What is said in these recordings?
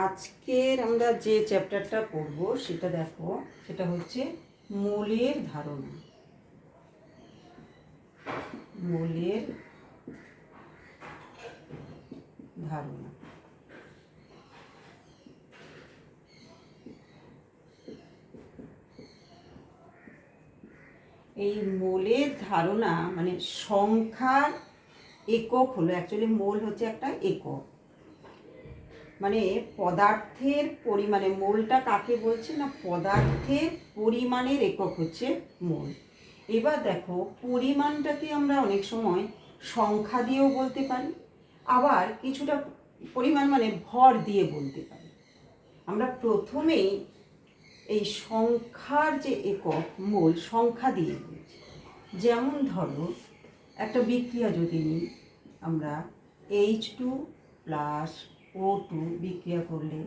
আজকের আমরা যে চ্যাপ্টারটা পড়ব সেটা দেখো, সেটা হচ্ছে মৌলের ধারণা। মৌলের ধারণা। এই মৌলের ধারণা মানে সংখ্যার একক হলো, অ্যাকচুয়ালি মোল হচ্ছে একটা একক, মানে পদার্থের পরিমাণে। মোলটা কাকে বলছে না, পদার্থের পরিমাণের একক হচ্ছে মোল। এবার দেখো, পরিমাণটাকে আমরা অনেক সময় সংখ্যা দিয়েও বলতে পারি, আবার কিছুটা পরিমাণ মানে ভর দিয়ে বলতে পারি। আমরা প্রথমেই এই সংখ্যার যে একক মোল সংখ্যা দিয়ে বলছি। যেমন ধরো, একটা বিক্রিয়া যদি নিই আমরা, H2+O2 বিক্রিয়া করলে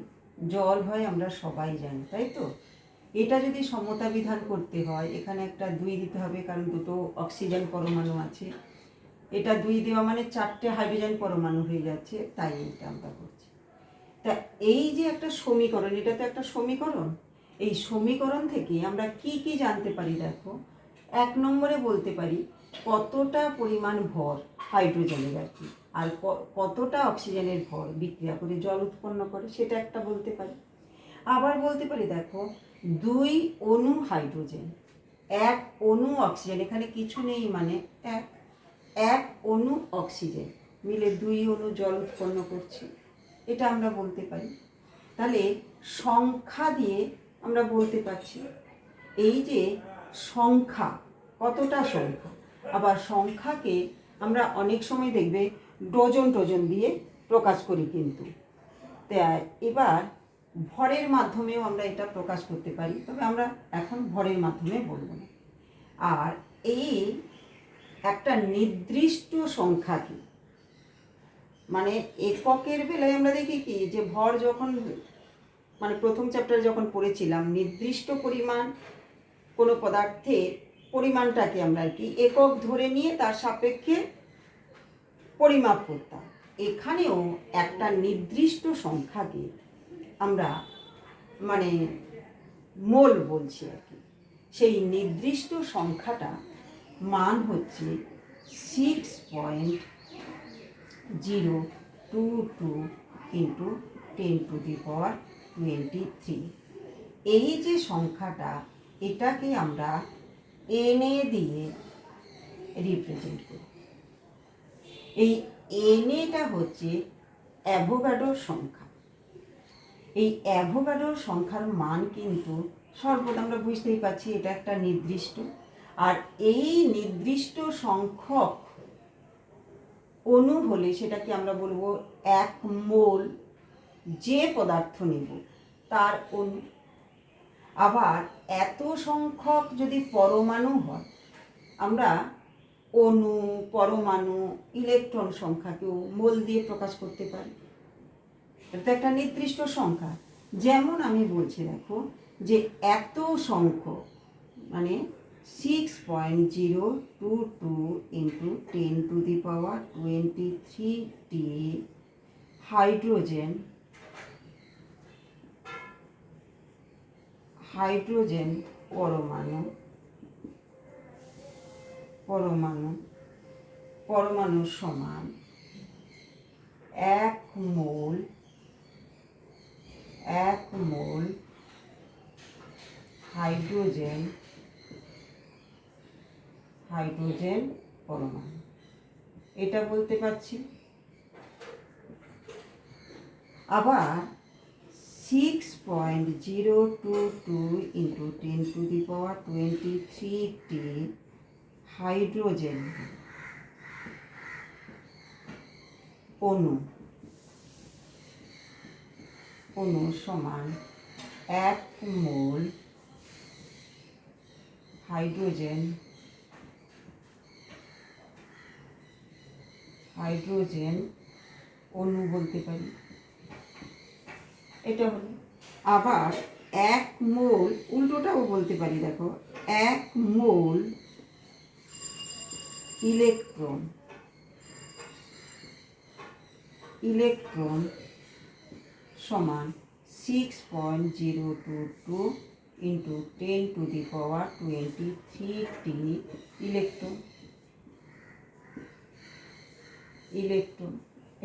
জল হয়, আমরা সবাই জানি, তাই তো? এটা যদি সমতা বিধান করতে হয়, এখানে একটা 2 দিতে হবে, কারণ দুটো অক্সিজেন পরমাণু আছে। এটা 2 দেওয়া মানে 4টে হাইড্রোজেন পরমাণু হয়ে যাচ্ছে, তাই এটা আমরা করছি। তা এই যে একটা সমীকরণ, এটা তো একটা সমীকরণ। এই সমীকরণ থেকে আমরা কি কি জানতে পারি দেখো। 1 নম্বরে বলতে পারি কতটা পরিমাণ ভর হাইড্রোজেনের আর কি, আর কতটা অক্সিজেনের ভর বিক্রিয়া করে জল উৎপন্ন করে, সেটা একটা বলতে পারি। আবার বলতে পারি দেখো, 2 অণু হাইড্রোজেন, 1 অণু অক্সিজেন, এখানে কিছু নেই মানে 1 অণু অক্সিজেন মিলে 2 অণু জল উৎপন্ন করছে, এটা আমরা বলতে পারি। তাহলে সংখ্যা দিয়ে আমরা বলতে পারছি। এই যে সংখ্যা, কতটা সংখ্যা, আবার সংখ্যাকে আমরা অনেক সময় দেখবে ডজন ডজন দিয়ে প্রকাশ করি কিন্তু। তাই এবার ভরের মাধ্যমেও আমরা এটা প্রকাশ করতে পারি, তবে আমরা এখন ভরের মাধ্যমে বলবো না। আর এই একটা নির্দিষ্ট সংখ্যাকে, মানে এককের বেলায় আমরা দেখি কি, যে ভর যখন মানে প্রথম চ্যাপ্টারে যখন পড়েছিলাম, নির্দিষ্ট পরিমাণ কোনো পদার্থের পরিমাণটাকে আমরা আর কি একক ধরে নিয়ে তার সাপেক্ষে পরিমাপ করতাম। এখানেও একটা নির্দিষ্ট সংখ্যাকে আমরা মানে মোল বলছি আর কি। সেই নির্দিষ্ট সংখ্যাটা মান হচ্ছে 6.022 × 10⁻23। এই যে সংখ্যাটা, এটাকে আমরা এনএ দিয়ে রিপ্রেজেন্ট করি। এই এনএটা হচ্ছে অ্যাভোগাড্রোর সংখ্যা। এই অ্যাভোগাড্রোর সংখ্যার মান কিন্তু সর্বদা আমরা বুঝতেই পারছি এটা একটা নির্দিষ্ট, আর এই নির্দিষ্ট সংখ্যক অণু হলে সেটাকে আমরা বলবো 1 মোল, যে পদার্থ নেব তার অণু। আবার এত সংখ্যক যদি পরমাণু হয়, আমরা অণু, পরমাণু, ইলেকট্রন সংখ্যাকেও মোল দিয়ে প্রকাশ করতে পারি। এটা একটা নির্দিষ্ট সংখ্যা। যেমন আমি বলছি দেখো, যে এত সংখ্যক মানে 6.022 × 10⁻23টি হাইড্রোজেন পরমাণু সমান 1 মোল হাইড্রোজেন পরমাণু, এটা বলতে পারছি। আবার 6.022 × 10⁻23টি হাইড্রোজেন অণু সমান 1 মোল হাইড্রোজেন অণু বলতে পারি। এটা হলো। আবার 1 মোল উল্টোটাও বলতে পারি দেখো, 1 মোল ইলেকট্রন সমান 6.022 ইন্টু 10⁻23t ইলেকট্রন।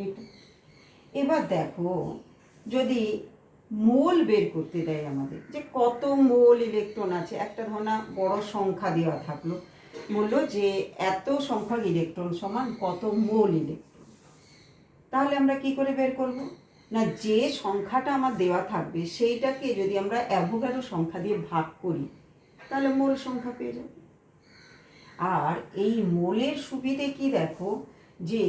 এইটা এবার দেখো, যদি মোল বের করতে দেয় আমাদের, যে কত মোল ইলেকট্রন আছে, একটা ধরনা বড় সংখ্যা দেওয়া থাকলো, বললো যে এত সংখ্যক ইলেকট্রন সমান কত মোল ইলেকট্রন, তাহলে আমরা কি করে বের করব? না, যে সংখ্যাটা আমার দেওয়া থাকবে সেইটাকে যদি আমরা অ্যাভোগাড্রো সংখ্যা দিয়ে ভাগ করি তাহলে মোল সংখ্যা পেয়ে যাব। আর এই মোলের সুবিধে কি দেখো, যে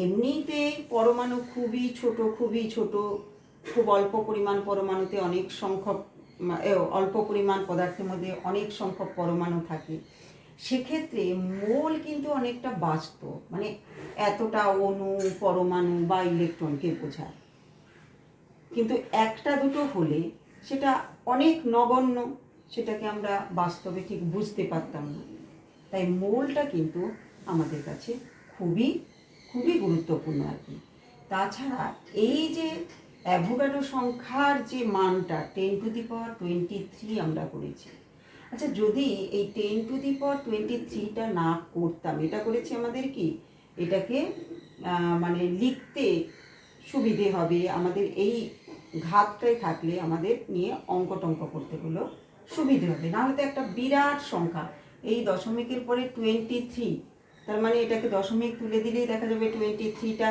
এমনিতেই পরমাণু খুবই ছোট, খুব অল্প পরিমাণ পরমাণুতে অনেক সংখ্যক, অল্প পরিমাণ পদার্থের মধ্যে অনেক সংখ্যক পরমাণু থাকে। সেক্ষেত্রে মোল কিন্তু অনেকটা বাস্তব, মানে এতটা অণু, পরমাণু বা ইলেকট্রনকে বোঝায়। কিন্তু একটা দুটো হলে সেটা অনেক নগণ্য, সেটাকে আমরা বাস্তবে ঠিক বুঝতে পারতাম না। তাই মোলটা কিন্তু আমাদের কাছে খুবই গুরুত্বপূর্ণ আর কি। তাছাড়া এই যে অ্যাভোগাড্রো সংখ্যার যে মানটা 10⁻23 আমরা করেছি, আচ্ছা যদি এই 10⁻23টা না করতাম, এটা করেছি আমাদের কি, এটাকে মানে লিখতে সুবিধে হবে, আমাদের এই ঘাতটায় থাকলে আমাদের নিয়ে অঙ্ক টঙ্ক করতে হলো সুবিধে হবে। নাহলে তো একটা বিরাট সংখ্যা, এই দশমিকের পরে 23, তার মানে এটাকে দশমিক তুলে দিলেই দেখা যাবে 23টা,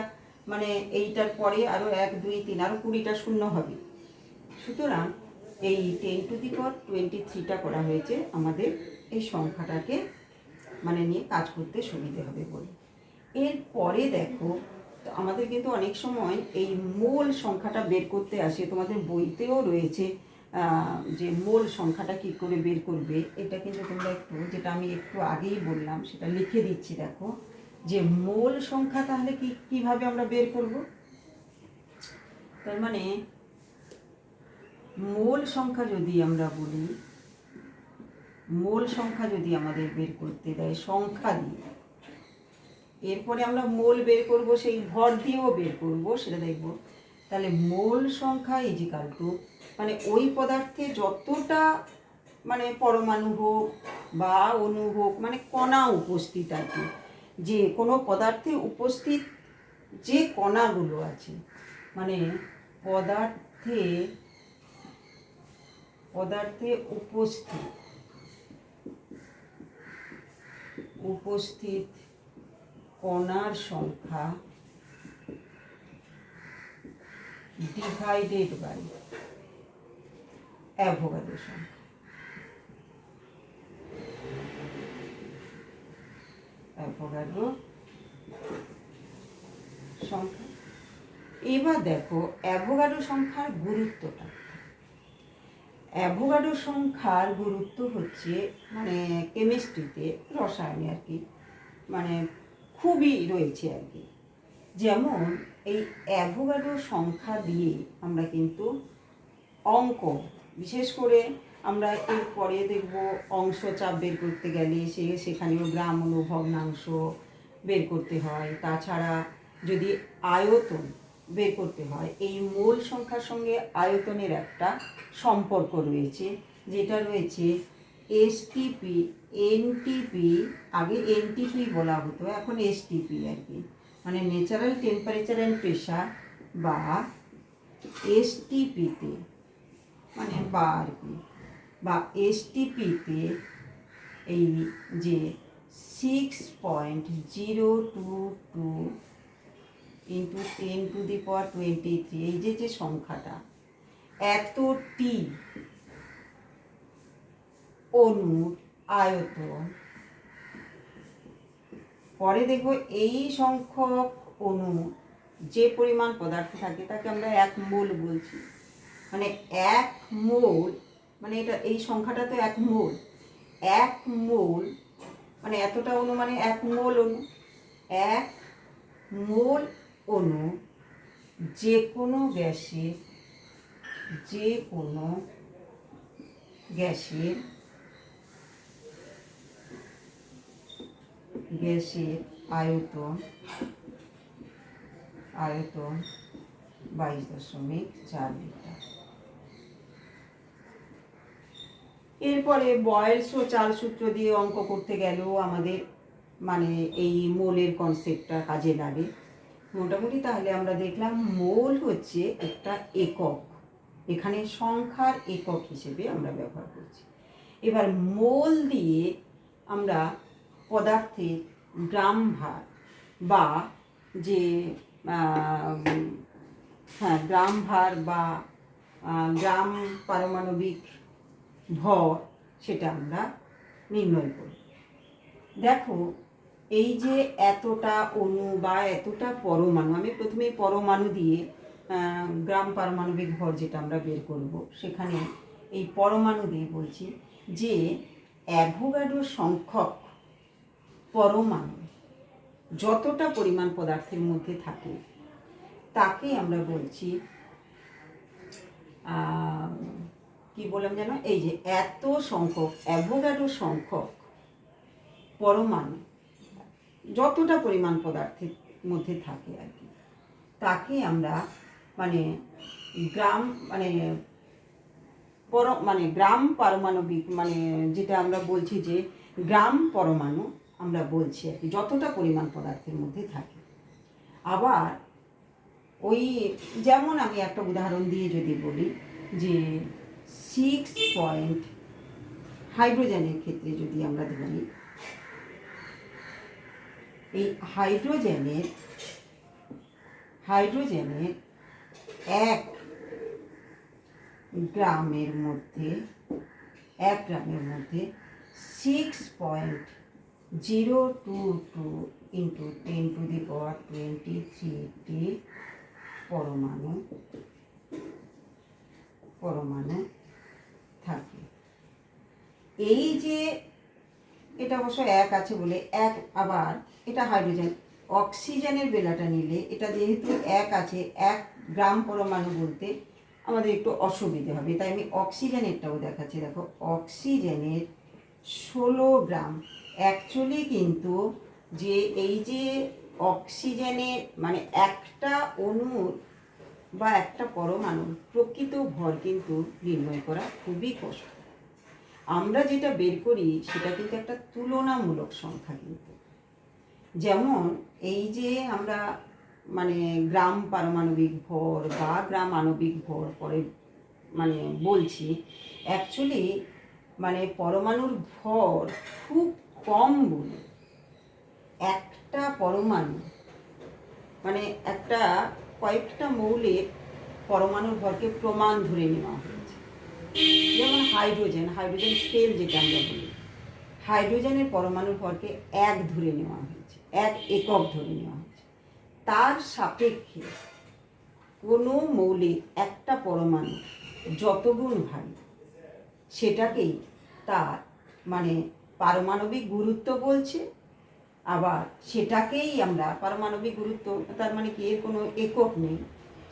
মানে এইটার পরে আরও 1 2 3 আরও 20টা শূন্য হবে। সুতরাং এই 10⁻23টা করা হয়েছে আমাদের এই সংখ্যাটাকে মানে নিয়ে কাজ করতে সুবিধে হবে বলে। এরপরে দেখো, তো আমাদের কিন্তু অনেক সময় এই মোল সংখ্যাটা বের করতে আসে, তোমাদের বইতেও রয়েছে যে মোল সংখ্যাটা কী করে বের করবে। এটা কিন্তু তোমরা একটু, যেটা আমি একটু আগেই বললাম সেটা লিখে দিচ্ছি, দেখো যে মোল সংখ্যা তাহলে কিভাবে আমরা বের করব। তার মানে মোল সংখ্যা যদি আমরা বলি, মোল সংখ্যা যদি আমাদের বের করতে দেয় সংখ্যা দিয়ে, এরপরে আমরা মোল বের করব, সেই ভর দিয়েও বের করব, সেটা দেখব। তাহলে মোল সংখ্যা ইজিক্যাল টু, মানে ওই পদার্থে যতটা মানে পরমাণু হোক বা অণু হোক, মানে কণা উপস্থিত আর কি, যে কোনো পদার্থে উপস্থিত যে কণাগুলো আছে, মানে পদার্থে উপস্থিত কণার সংখ্যা ডিভাইডেড বাই অ্যাভোগাড্রো সংখ্যা। অ্যাভোগাড্রো সংখ্যা। এবার দেখো অ্যাভোগাড্রো সংখ্যার গুরুত্বটা। অ্যাভোগাড্রো সংখ্যার গুরুত্ব হচ্ছে মানে কেমিস্ট্রিতে, রসায়নে আর কি, মানে খুবই রয়েছে আর কি। যেমন এই অ্যাভোগাড্রো সংখ্যা দিয়ে আমরা কিন্তু অঙ্ক, বিশেষ করে আমরা এরপরে দেখব অংশ চাপ বের করতে গেলে সেখানেও গ্রাম অনু ভগ্নাংশ বের করতে হয়। তাছাড়া যদি আয়তন বের করতে হয়, এই মোল সংখ্যার সঙ্গে আয়তনের একটা সম্পর্ক রয়েছে, যেটা রয়েছে এসটিপি, এনটিপি, আগে এনটিপি বলা হতো, এখন এসটিপি আর কি, মানে ন্যাচারাল টেম্পারেচার অ্যান্ড প্রেশার, বা এসটিপিতে মানে বা আর কি, বা এসটিপিতে এই যে 6.022 ইন্টু 10⁻23, এই যে সংখ্যাটা, এতটি অণুর আয়তন। পরে দেখো এই সংখ্যক অণু যে পরিমাণ পদার্থ থাকে তাকে আমরা 1 মোল বলছি, মানে 1 মোল, মানে এটা এই সংখ্যাটা তো 1 মোল, 1 মোল মানে এতটা অণু, মানে 1 মোল অণু, 1 মোল অণু যে কোনো গ্যাসের আয়তন 22.4 লিটার। এরপরে বয়েলস ও চাল সূত্র দিয়ে অঙ্ক করতে গেলেও আমাদের মানে এই মোলের কনসেপ্টটা কাজে লাগে মোটামুটি। তাহলে আমরা দেখলাম মোল হচ্ছে একটা একক, এখানে সংখ্যার একক হিসেবে আমরা ব্যবহার করছি। এবার মোল দিয়ে আমরা পদার্থের গ্রাম ভার বা যে গ্রাম ভার বা গ্রাম পারমাণবিক ভর সেটা আমরা নির্ণয় করি। দেখো এই যে এতটা অণু বা এতটা পরমাণু, আমি প্রথমে পরমাণু দিয়ে গ্রাম পারমাণবিক ভর যেটা আমরা বের করব, সেখানে এই পরমাণু দিয়ে বলছি যে অ্যাভোগাড্রো সংখ্যক পরমাণু যতটা পরিমাণ পদার্থের মধ্যে থাকে তাকে আমরা বলছি কি বললাম যেন, এই যে এত সংখ্যক অ্যাভোগাড্রো সংখ্যক পরমাণু যতটা পরিমাণ পদার্থের মধ্যে থাকে আর কি, তাকে আমরা মানে গ্রাম গ্রাম পারমাণবিক যেটা আমরা বলছি যে গ্রাম পরমাণু আমরা বলছি আর কি, যতটা পরিমাণ পদার্থের মধ্যে থাকে। আবার ওই যেমন আমি একটা উদাহরণ দিয়ে যদি বলি যে 6 হাইড্রোজেনের ক্ষেত্রে যদি আমরা ধরি, এই হাইড্রোজেনের 1 গ্রামের মধ্যে 6.022 ইন্টু 10⁻23টি পরমাণু থাকে। এই যে এটা অবশ্য 1 আছে বলে 1, আবার এটা হাইড্রোজেন, অক্সিজেনের বেলাটা নিলে এটা যেহেতু 1 আছে, 1 গ্রাম পরমাণু বলতে আমাদের একটু অসুবিধে হবে, তাই আমি অক্সিজেনেরটাও দেখাচ্ছি। দেখো অক্সিজেনের 16 গ্রাম। অ্যাকচুয়ালি কিন্তু যে এই যে অক্সিজেনের একটা অণুর বা একটা পরমাণুর প্রকৃত ভর কিন্তু নির্ণয় করা খুবই কষ্ট। আমরা যেটা বের করি সেটা কিন্তু একটা তুলনামূলক সংখ্যা কিন্তু, যেমন এই যে আমরা গ্রাম পারমাণবিক ভর বা গ্রাম আণবিক ভর পরে বলছি, অ্যাকচুয়ালি পরমাণুর ভর খুব কম বলে একটা পরমাণু একটা কয়েকটা মৌলের পরমাণুর ভরকে প্রমাণ ধরে নেওয়া হয়েছে। যেমন হাইড্রোজেন স্কেল যেটা আমরা বলি, হাইড্রোজেনের পরমাণুর ভরকে 1 ধরে নেওয়া হয়েছে, 1 একক ধরে নেওয়া হয়েছে। তার সাপেক্ষে কোনো মৌলিক একটা পরমাণু যত গুণ ভারী সেটাকেই তার পারমাণবিক গুরুত্ব বলছে। আবার সেটাকেই আমরা পারমাণবিক গুরুত্ব, তার কি এর কোনো একক নেই,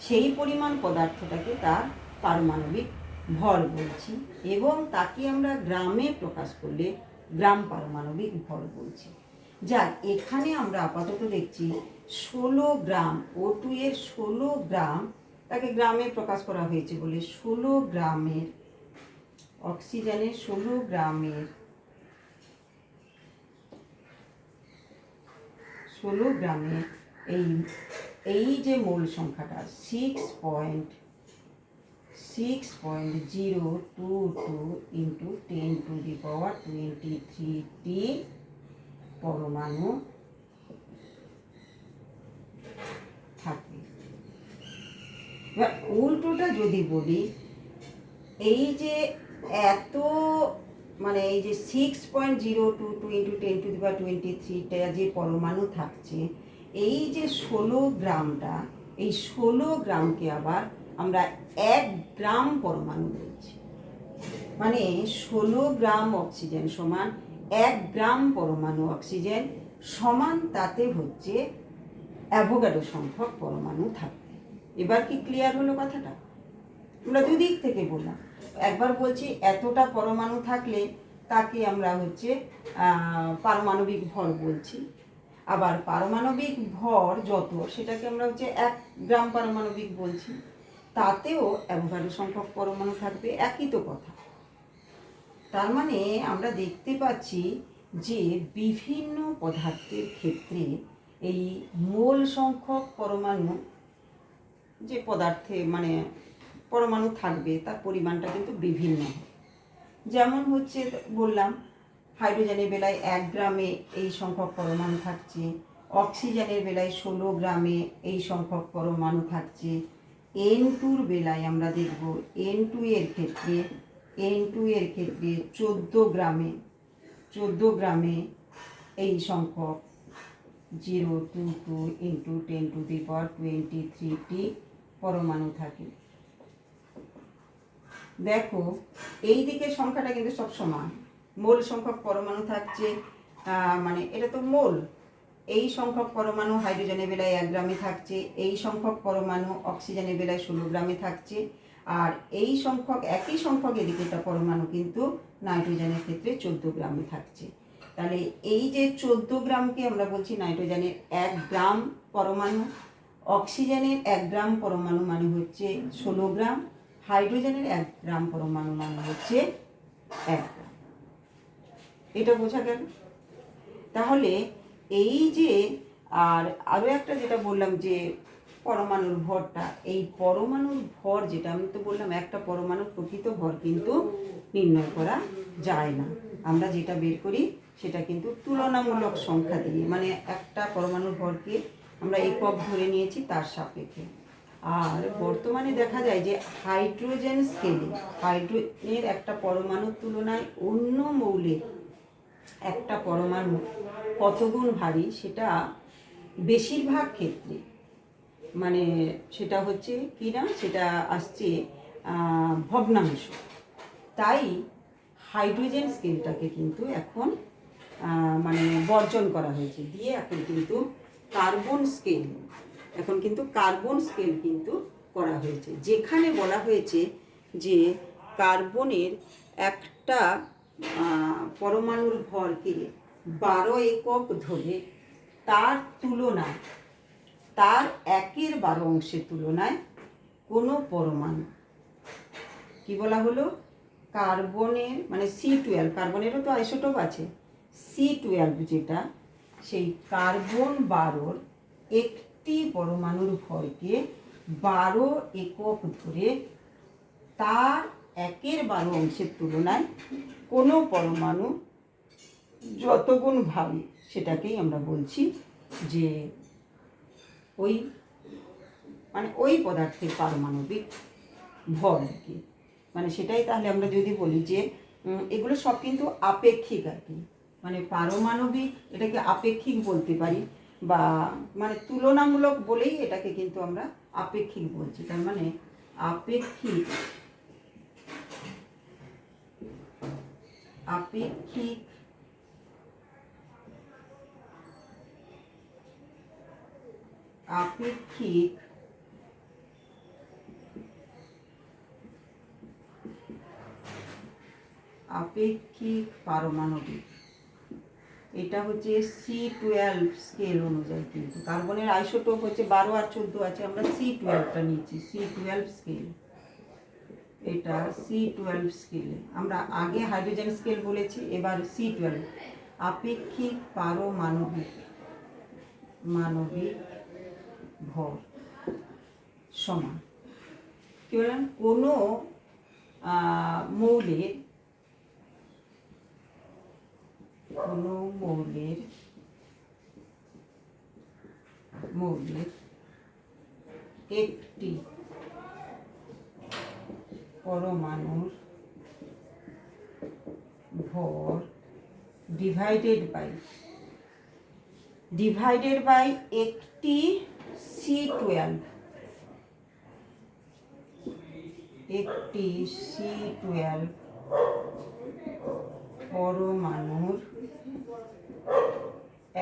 সেই পরিমাণ পদার্থটাকে তার পারমাণবিক ভর বলছি, এবং তাকে আমরা গ্রামে প্রকাশ করলে গ্রাম পারমাণবিক ভর বলছি। যাক, এখানে আমরা আপাতত দেখছি 16 গ্রাম, O2 এর 16 গ্রাম তাকে গ্রামে প্রকাশ করা হয়েছে বলে 16 গ্রামের অক্সিজেনের 16 গ্রামের এই যে মোল সংখ্যাটা 6.022 ইন্টু 10⁻23টি পরমাণু থাকে। এবার উল্টোটা যদি বলি, এই যে এত এই যে 6.022 ইন্টু 10⁻23টা যে পরমাণু থাকছে, এই যে 16 গ্রামটা, এই 16 গ্রামকে আবার আমরা 1 গ্রাম পরমাণু বলছি। 16 গ্রাম অক্সিজেন সমান 1 গ্রাম পরমাণু অক্সিজেন সমান, তাতে হচ্ছে অ্যাভোগাড্রো সংখ্যক পরমাণু থাকবে। এবার কি ক্লিয়ার হলো কথাটা? আমরা দুদিক থেকে বললাম। একবার বলছি এতটা পরমাণু থাকলে তাকে আমরা পারমাণবিক ভর বলছি, আবার পারমাণবিক ভর যত সেটাকে আমরা হচ্ছে 1 গ্রাম পারমাণবিক বলছি, তাতেও অ্যাভোগাড্রো সংখ্যক পরমাণু থাকবে, একই তো কথা। তার মানে আমরা দেখতে পাচ্ছি যে বিভিন্ন পদার্থের ক্ষেত্রে এই মোল সংখ্যক পরমাণু, যে পদার্থে মানে পরমাণু থাকবে তার পরিমাণটা কিন্তু বিভিন্ন হয়। যেমন হচ্ছে বললাম, হাইড্রোজেনের বেলায় 1 গ্রামে এই সংখ্যক পরমাণু থাকছে, অক্সিজেনের বেলায় 16 গ্রামে এই সংখ্যক পরমাণু থাকছে, N2-র বেলায় আমরা দেখব N2 এর ক্ষেত্রে 14 গ্রামে এই সংখ্যক 022 × 10⁻23টি পরমাণু থাকে। দেখো এই দিকের সংখ্যাটা কিন্তু সব সমান, মোল সংখ্যক পরমাণু থাকছে, মানে এটা তো মোল। এই সংখ্যক পরমাণু হাইড্রোজেনের বেলায় 1 গ্রামে থাকছে, এই সংখ্যক পরমাণু অক্সিজেনের বেলায় 16 গ্রামে থাকছে, আর এই সংখ্যক একই সংখ্যক এদিকেটা পরমাণু কিন্তু নাইট্রোজেনের ক্ষেত্রে 14 গ্রামে থাকছে। তাহলে এই যে 14 গ্রামকে আমরা বলছি নাইট্রোজেনের 1 গ্রাম পরমাণু, অক্সিজেনের 1 গ্রাম পরমাণু মানে হচ্ছে 16 গ্রাম, হাইড্রোজেনের 1 গ্রাম পরমাণু মানে হচ্ছে 1 গ্রাম। এটা বোঝা গেল? তাহলে এই যে আরও একটা যেটা বললাম যে পরমাণুর ভরটা, এই পরমাণুর ভর যেটা আমি তো বললাম একটা পরমাণুর প্রকৃত ভর কিন্তু নির্ণয় করা যায় না। আমরা যেটা বের করি সেটা কিন্তু তুলনামূলক সংখ্যা দিয়ে, মানে একটা পরমাণুর ভরকে আমরা একক ধরে নিয়েছি তার সাপেক্ষে। আর বর্তমানে দেখা যায় যে হাইড্রোজেন স্কেলে হাইড্রোজেনের একটা পরমাণুর তুলনায় অন্য মৌলের একটা পরমাণু কতগুণ ভারী সেটা বেশিরভাগ ক্ষেত্রে মানে সেটা হচ্ছে কি না, সেটা আসছে ভগ্নাংশ। তাই হাইড্রোজেন স্কেলটাকে কিন্তু এখন মানে বর্জন করা হয়েছে, দিয়ে এখন কিন্তু কার্বন স্কেল কিন্তু করা হয়েছে, যেখানে বলা হয়েছে যে কার্বনের একটা পরমাণুর ভরকে 12 একক ধরে তার 1/12 অংশের তুলনায় কোনো পরমাণু, কি বলা হলো, কার্বনের মানে C12, কার্বনেরও তো আইসোটোপ আছে, C12 যেটা, সেই কার্বন 12-র একটি পরমাণুর ভরকে 12 একক ধরে তার 1/12 অংশের তুলনায় কোনো পরমাণু যতগুণ ভারী সেটাকেই আমরা বলছি যে ওই পদার্থের পারমাণবিক ভর আর কি। মানে সেটাই তাহলে আমরা যদি বলি যে এগুলো সব কিন্তু আপেক্ষিক আর কি, মানে পারমাণবিক এটাকে আপেক্ষিক বলতে পারি, বা মানে তুলনামূলক বলেই এটাকে কিন্তু আমরা আপেক্ষিক বলছি। তার মানে আপেক্ষিক পারমাণবিক, এটা হচ্ছে C12 স্কেল অনুযায়ী। কিন্তু কার্বনের আইসোটোপ হচ্ছে 12 আর 14 আছে, আমরা C12টা নিচ্ছি, C12 স্কেল। এটা C12 স্কেলে, আমরা আগে হাইড্রোজেন স্কেল বলেছি, এবার C12 আপেক্ষিক পারমাণবিক ভর সমান কি বললাম, কোনো মৌলের একটি পরমাণুর ভর ডিভাইডেড বাই একটি C12 পরমাণুর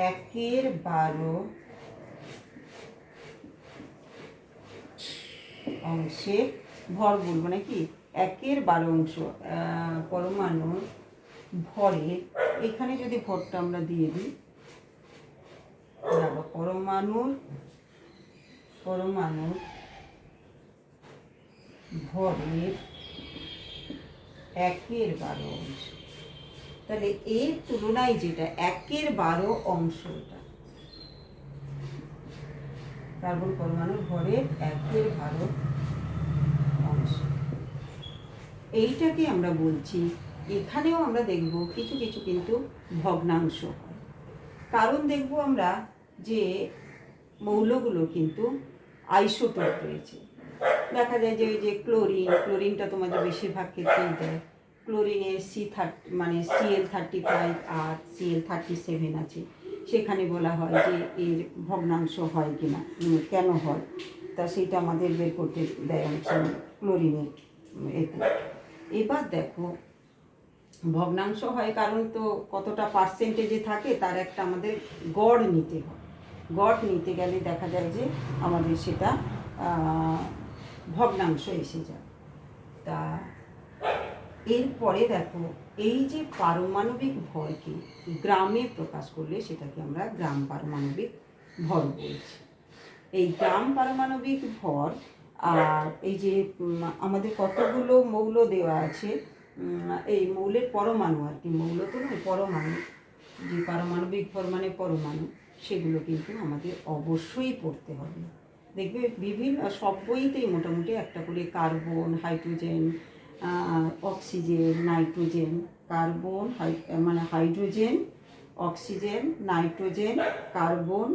1/12 অংশের ভর বলবো নাকি, 1/12 অংশ পরমাণুর ভরের, এখানে যদি ভরটা আমরা দিয়ে দিই পরমাণুর পরমাণুর ভরের 1/12 তাহলে এর তুলনায় যেটা 1/12 অংশ, এটা কার্বন পরমাণুর ভরের 1/12 অংশ, এইটাকে আমরা বলছি। এখানেও আমরা দেখব কিছু কিছু কিন্তু ভগ্নাংশ হয়, কারণ দেখব আমরা যে মৌলগুলো কিন্তু আইসোটোপ রয়েছে। দেখা যায় যে ওই যে ক্লোরিনটা তোমাদের বেশিরভাগ ক্ষেত্রেই দেয়। ক্লোরিনের মানে Cl35 আর Cl37 আছে, সেখানে বলা হয় যে এর ভগ্নাংশ হয় কিনা, কেন হয়, তা সেটা আমাদের বের করতে দেয় অনেক সময় ক্লোরিনের এতে। এবার দেখো ভগ্নাংশ হয় কারণ তো কতটা পার্সেন্টেজে থাকে তার একটা আমাদের গড় নিতে হয়। গড় নিতে গেলে দেখা যায় যে আমাদের সেটা ভগ্নাংশ এসে যায়। তা এরপরে দেখো এই যে পারমাণবিক ভরকে গ্রামে প্রকাশ করলে সেটাকে আমরা গ্রাম পারমাণবিক ভর বলছি। এই গ্রাম পারমাণবিক ভর আর এই যে আমাদের কতগুলো মৌল দেওয়া আছে, এই মৌলের পরমাণু আর কি, মৌল তো নয়, পরমাণু, যে পারমাণবিক ভর মানে পরমাণু, সেগুলো কিন্তু আমাদের অবশ্যই পড়তে হবে। দেখবে বিভিন্ন সব বইতেই মোটামুটি একটা করে carbon, hydrogen, oxygen, nitrogen, carbon মানে হাইড্রোজেন, অক্সিজেন, নাইট্রোজেন, কার্বন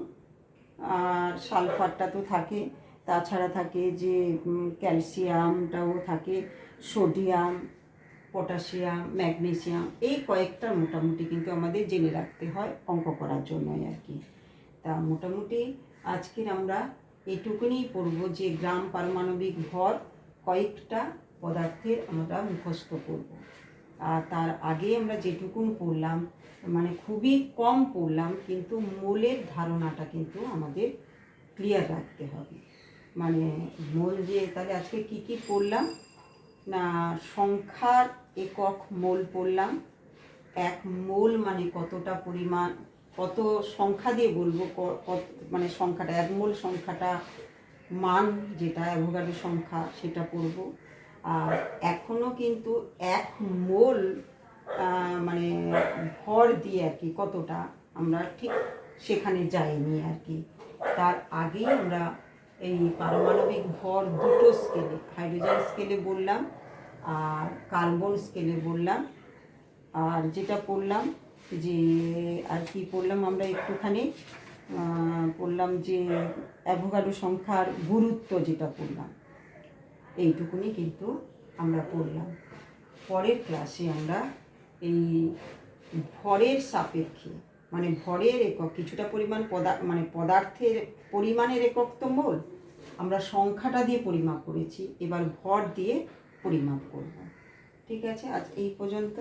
আর সালফারটা তো থাকে, তাছাড়া থাকে যে ক্যালসিয়ামটাও থাকে, সোডিয়াম, পটাশিয়াম, ম্যাগনেসিয়াম, এই কয়েকটা মোটামুটি কিন্তু আমাদের জেনে রাখতে হয় অঙ্ক করার জন্যই আর কি। তা মোটামুটি আজকের আমরা এটুকুনি পড়ব যে গ্রাম পারমাণবিক ভর কয়েকটা পদার্থের আমরা মুখস্থ করব। আর তার আগে আমরা যেটুকুন পড়লাম মানে খুবই কম পড়লাম, কিন্তু মোলের ধারণাটা কিন্তু আমাদের ক্লিয়ার রাখতে হবে। মানে মোল যে তাহলে আজকে কি কি পড়লাম না, সংখ্যার একক মোল পড়লাম। এক মোল মানে কতটা পরিমাণ, কত সংখ্যা দিয়ে বলবো কত মানে সংখ্যাটা, এক মোল সংখ্যাটা মান যেটা অ্যাভোগাড্রো সংখ্যা সেটা পড়ব। আর এখনও কিন্তু এক মোল মানে ভর দিয়ে আর কি কতটা আমরা ঠিক সেখানে যাইনি আর কি। তার আগেই আমরা এই পারমাণবিক ভর দুটো স্কেলে, হাইড্রোজেন স্কেলে বললাম আর কার্বন স্কেলে বললাম। আর যেটা পড়লাম যে আর কি পড়লাম আমরা একটুখানি পড়লাম যে অ্যাভোগাড্রো সংখ্যার গুরুত্ব যেটা পড়লাম, এইটুকুনি কিন্তু আমরা পড়লাম। পরের ক্লাসে আমরা এই ভরের সাপেক্ষে মানে ভরের একক কিছুটা পরিমাণ মানে পদার্থের পরিমাণের একক তো মোল, আমরা সংখ্যাটা দিয়ে পরিমাপ করেছি, এবার ভর দিয়ে পরিমাপ করব। ঠিক আছে, আজ এই পর্যন্ত।